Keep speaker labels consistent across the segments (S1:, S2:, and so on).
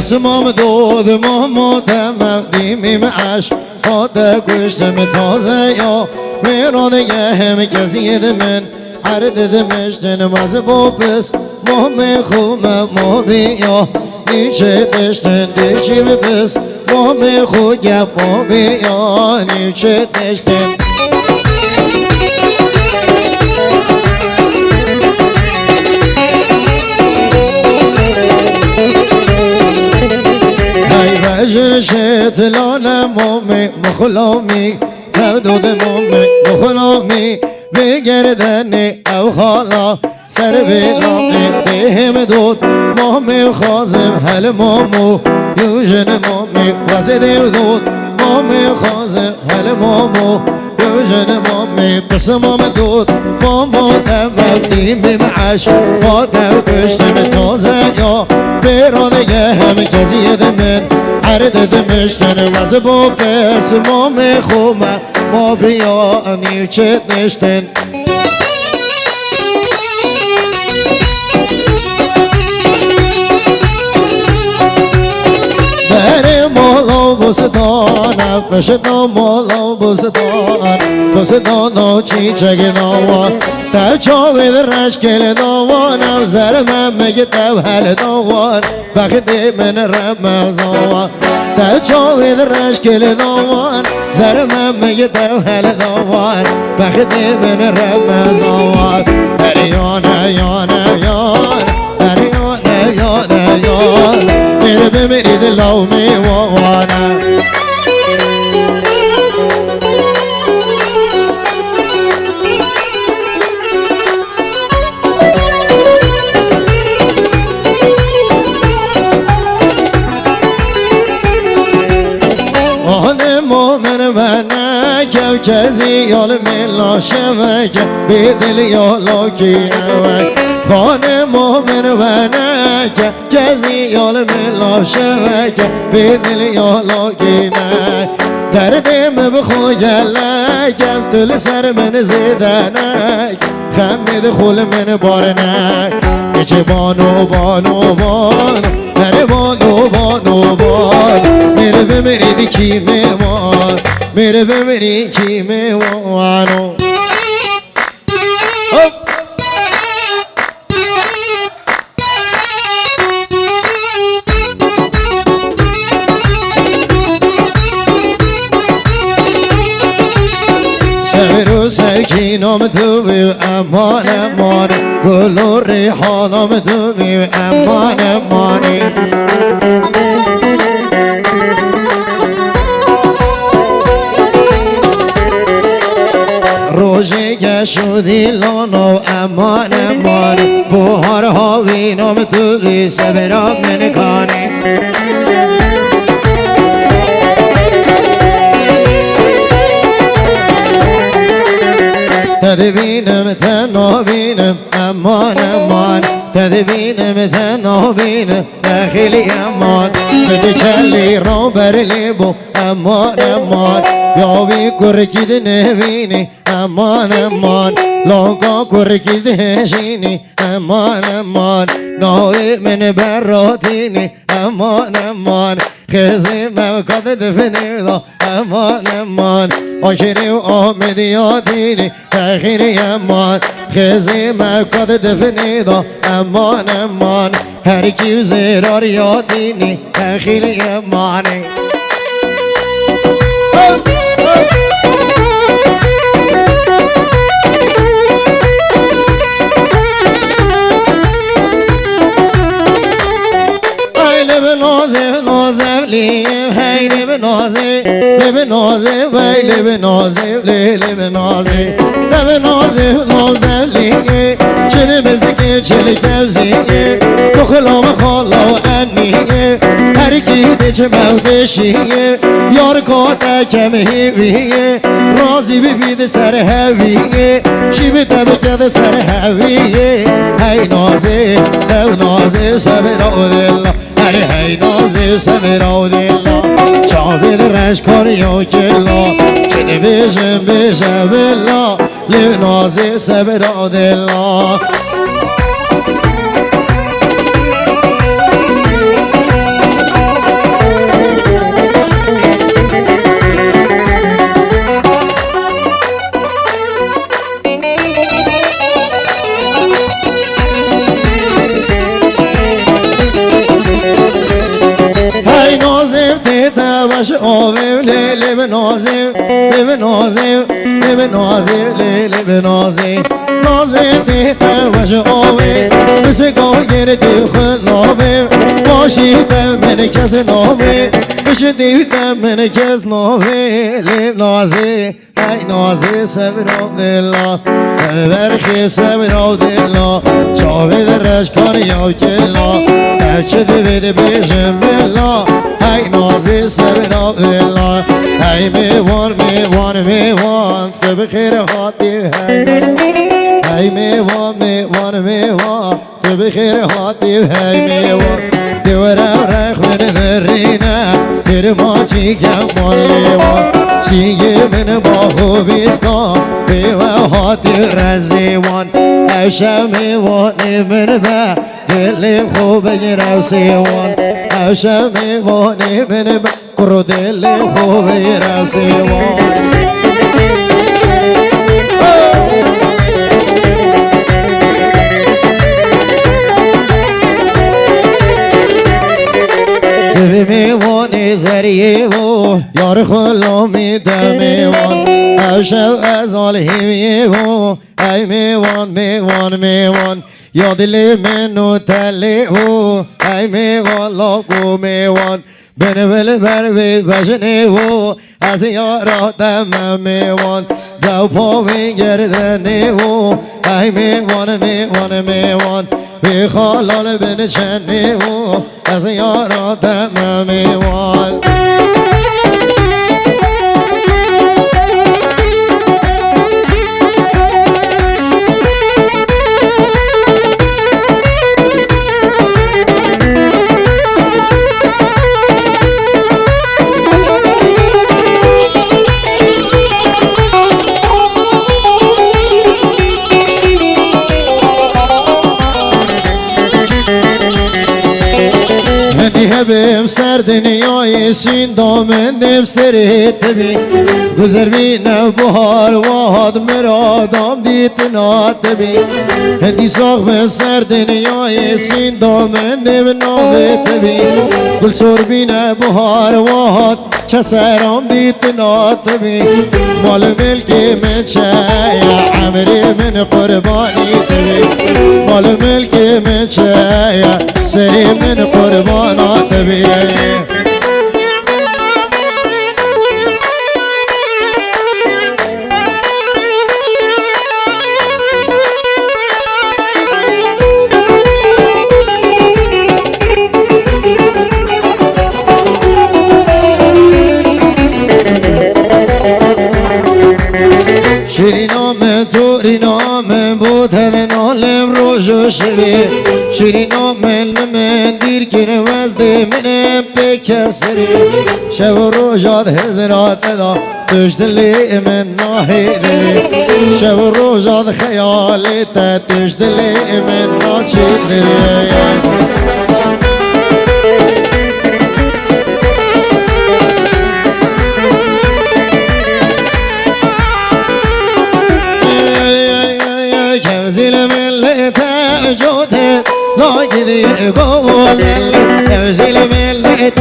S1: بسمام دود محمودم دیمیم عشق خاطر کشتم تازه یا میران دیگه همه کسی من عرد دمشتن وزه با پس مهم خومه ما بیا نیچه دشتن دیشی بپس مهم خود گپ ما بیا نیچه دشتن وجر شتلان مومی مخلامی تودود مومی مخلامی بگردن او خالا سر بلامی بهم دود مومی خازم هل مومو یوجن مومی وزده دود مومی خازم هل مومو یوجن مومی بسمام دود مومو دمدیم بمعش قادر کشتم تازه یا بیرانه همه کزید من عرد دمشتن وزه با پس مام خومه ما بیا نیوچت نشتن بره مولا بستان بشتا مولا بستان و چی چگه نوان تب چاوید رشکل نوان او زر من مگه تب حل نوان بخت من رمزان تب چاوید رشکل نوان زر من مگه تب حل نوان بخت من رمزان اریان اریان اریان اریان اریان اریان میره بمیرید لو میوانه کسی یال ملا شوک به دل یالا کینوک خانه مومن و نک کسی یال ملا شوک به دل یالا کینوک دردم بخو گلک دل سر من زیدنک خمید خول من بارنک چه بانو بانو بان در بانو بانو بان میره بمیری کی میوان میره بمیری کی میوانو سبر و سکینام توی امان امان گل و ریحانام توی امان امانی روژه گشودی لانو امان امان بوهار هاوینام توی سبرام منکانی تدبینم تنابینم امان امان تدبینم تنابینم داخلی امان بده کلی رو بر لیبو امان امان یاوی کرکید نوینی امان امان لانکا کرکید هشینی امان امان ناوی من براتینی امان امان خیزی ممکاد دفنی دا امان امان آشری و آمدی یادینی تخیری امان خیزی ممکاد دفنی دا امان امان هر کیو زیرار یادینی تخیری امانی هی بنازه بنازه ویل بنازه لیل بنازه بنازه نازه لیه چنه بزگه چل کوزیه بخلام خالا و انیه هر کی دیچه مودشیه یار کاتا کم هیویه رازی ببید سر هویه شی به تبکد سر هویه هی نازه نازه سبر آدلا هی نازه سبر آدلا چاوید رش کاریا کلا چنه بشم بشه بلا لیو نازه سبر آدلا وش آوی لیلی بنازی بنازی بنازی لیلی بنازی نازی دیتا وش آوی بس گایر دی خلابی باشی من کس نامی بش دیتا من کس نامی لیب نازی ای نازی سبرا دلا برخی سبرا دلا چاوی درش کاری یا کلا چه دوید بیشم بلا ای نازی سبرا دلا ای میوان میوان میوان تو بخیر خاطی ای میوان میوان میوان تو بخیر خاطی ای میوان دوره رخ من برینه تیر ما چی گمان لیوان چیگی من با خوبیستان بیوه خاطی رزیوان اوشه میوانی من به دل خوب گیرو سیوان اوشه میوانی من به کرو دل خوب گیرو سیوان دوی میوانی زریه و یار خلامی دمیوان اوشه از آلهی و ای میوان میوان میوان یا دل منو تلی و ای میوان لاغو میوان بنویل بروی بجنی و از یارا دم میوان دو پاوی گردنی و ای میوان میوان میوان بی خالال بنشنی و از یارا دم میوان بیم سر دنیای سین دامن سری تبی گذر بین بهار واد مرادام دیت ناتبی هندی ساق به سر دنیای سین دامن ناوی تبی گل سور بین بهار واد چسرام دیت ناتبی مال ملکی من چایا عمری من قربانی تبی مال ملکی من چایا سری من قربانات تبي شیرینام تورینام بود هدنالم روشو شوی شیرینام من دیر کنه وزد من بکسری شب و روشاد هزرات دا توش دلی من ناهی دلی شب و روشاد خیالی تا توش دلی من ناچی دلی جوته لاجدي غوزل اوزل ملت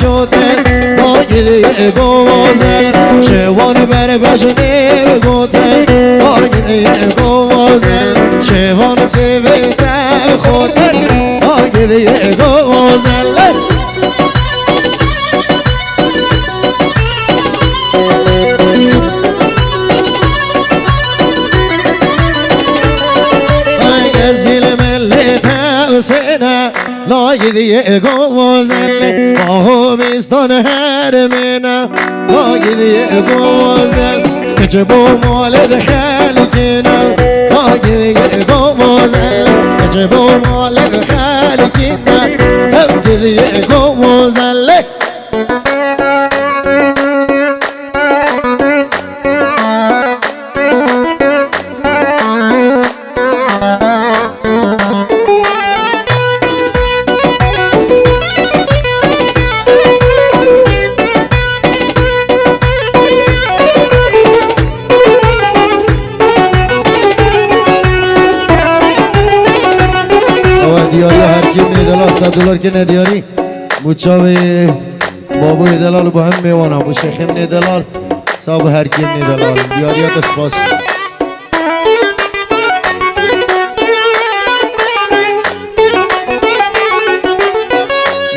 S1: جوته لاجدي غوزل شوان بر بشني غوته لاجدي غوزل شوان سيفت خوتل لاجدي غوزل سنة لا يدي غوزل وهو بيستان هرمنا لا يدي غوزل كجبو مال خالقنا لا يدي غوزل كجبو مال خالقنا لا يدي غوزل $100 که ندیاری مچاوی بابوی دلال با هم میوانم با شیخیم دلال صاحب هر کیم دلال دیاریات اسپاس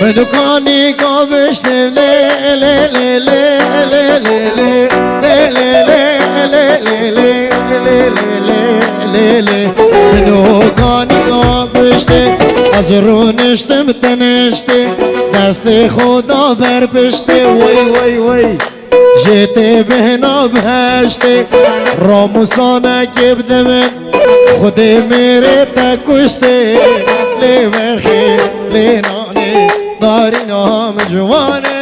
S1: بدکانی گابشته لی لی لی لی لی لی لی بدکانی گابشته از رونشتم تنشته دست خدا بر پشته وای وای وای جیت بهنا بهشته راموسانه کبده من خود میره تکشته لی برخی لی نانه داری نام جوانه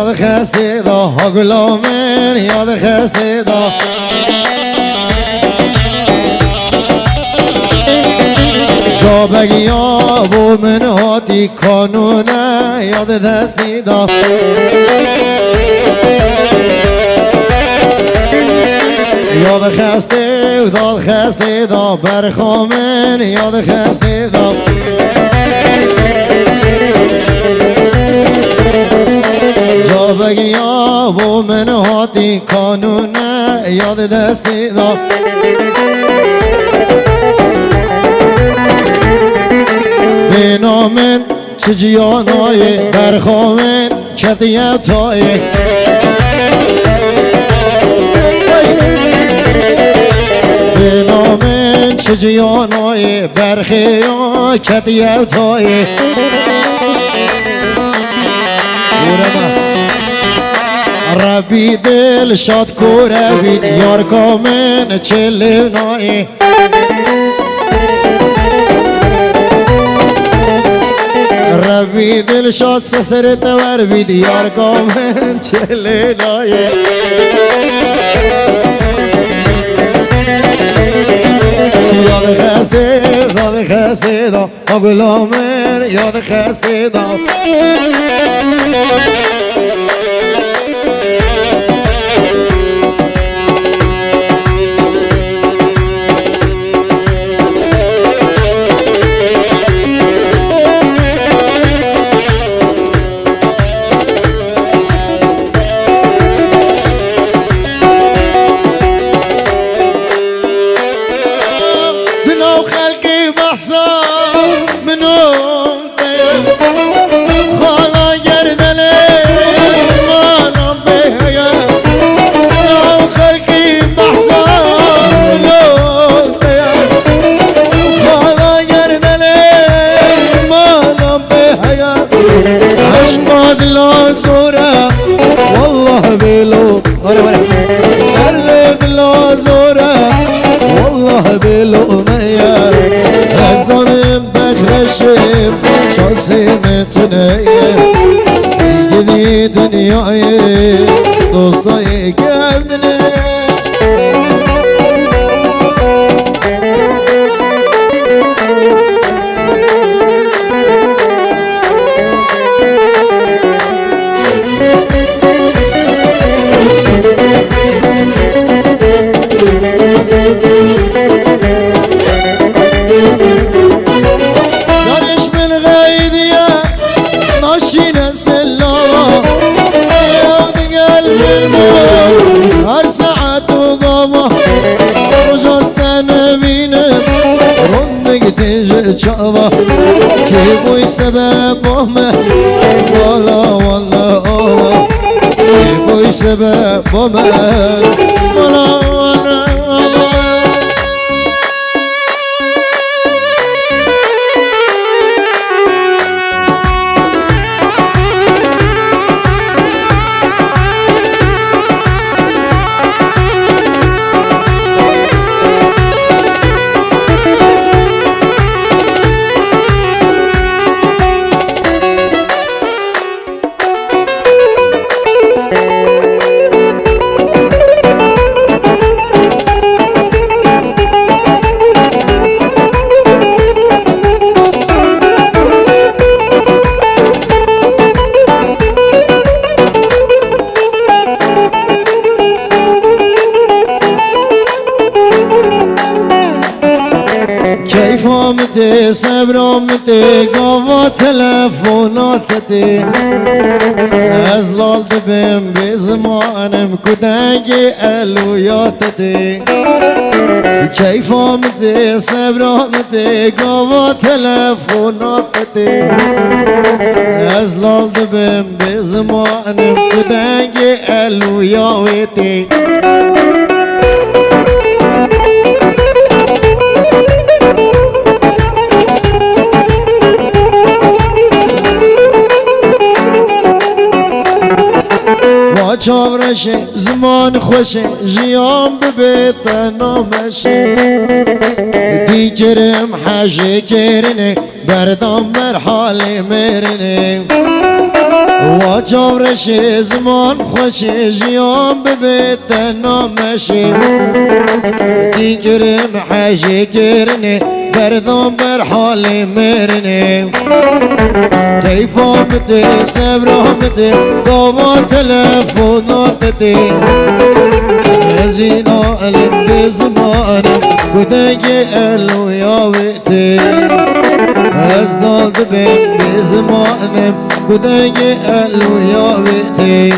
S1: یاد خسته دا ها گلامن یاد خسته دا جا بگی آبو من هاتی کانونه یاد دستی دا یاد خسته دا برخامن یاد خسته دا جا بگی آبو من هاتی کانونه یاد دستی دا به نامن چه جیانای برخامن کتیه تای به نامن چه جیانای برخیا کتیه تای ربی دل شاد کو ربید یار کامن چله نای ربی دل شاد سسر تور بید یار کامن چله نای یاد خسته دا آگلامن یاد خسته دا شانسی میتونه دیگه دنیای دوستای کردنه هر ساعت و ضامه رجاستان بینم رندگ تیج چاوه که بوی سبب همه والا والا آوه که بوی سبب همه والا والا متي صبر متي قوة تلفوناتتي أزلال دبم بزمانم كدنجي ألوياتتي كيف متي صبر متي قوة تلفوناتتي أزلال دبم بزمانم كدنجي ألوياتي چاورشه زمان خوشه جیام ببیت نامشه دیگرم حاجه کرنه بردم بر حال مرنه و چاورشه زمان خوشه جیام ببیت نامشه دیگرم حاجه کرنه بردم بر حال مرنه كيف متي صبر متي قوة تلفوناتتي زينة قلب بزمان كدنجي قلو يا وقتي أزداد بين بزمان كدنجي قلو يا وقتي